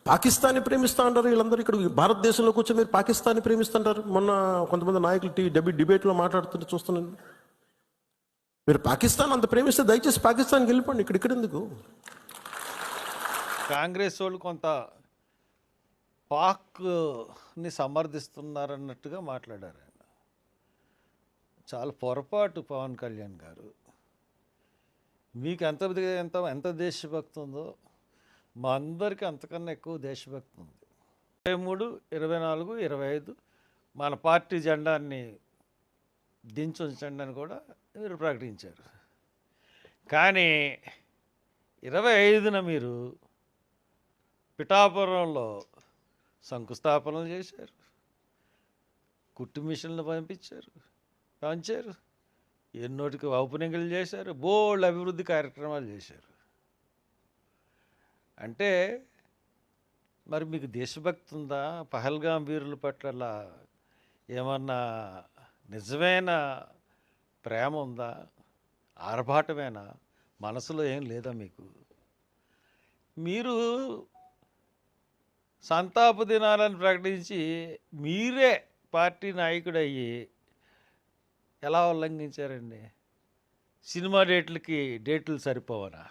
పాకిస్తాన్ని ప్రేమిస్తా అంటారు వీళ్ళందరూ. ఇక్కడ భారతదేశంలోకి వచ్చి మీరు పాకిస్తాన్ని ప్రేమిస్తుంటారు. మొన్న కొంతమంది నాయకులు డిబేట్లో మాట్లాడుతుంటే చూస్తున్నాను. మీరు పాకిస్తాన్ అంత ప్రేమిస్తే దయచేసి పాకిస్తాన్కి వెళ్ళిపోండి, ఇక్కడ ఎందుకు? కాంగ్రెస్ వాళ్ళు కొంత పాక్ని సమర్థిస్తున్నారన్నట్టుగా మాట్లాడారు ఆయన. చాలా పొరపాటు పవన్ కళ్యాణ్ గారు. మీకు ఎంత దేశభక్తి ఉందో మా అందరికీ అంతకన్నా ఎక్కువ దేశభక్తి ఉంది. 23, 24, 25 మన పార్టీ జెండాన్ని దించుంచండి అని కూడా మీరు ప్రకటించారు. కానీ 25న మీరు పిఠాపురంలో శంకుస్థాపనలు చేశారు, కుట్టు మిషన్లు పంచారు, ఎన్నోటికి ఓపెనింగ్లు చేశారు, బోల్డ్ అభివృద్ధి కార్యక్రమాలు చేశారు. అంటే మరి మీకు దేశభక్తి ఉందా? పహల్గాం వీరుల పట్ల ఏమన్నా నిజమైన ప్రేమ ఉందా? ఆర్భాటమేనా? మనసులో ఏం లేదా మీకు? మీరు సంతాప దినాలను ప్రకటించి మీరే పార్టీ నాయకుడు అయ్యి ఎలా ఉల్లంఘించారండి? సినిమా డేట్లు సరిపోవనా?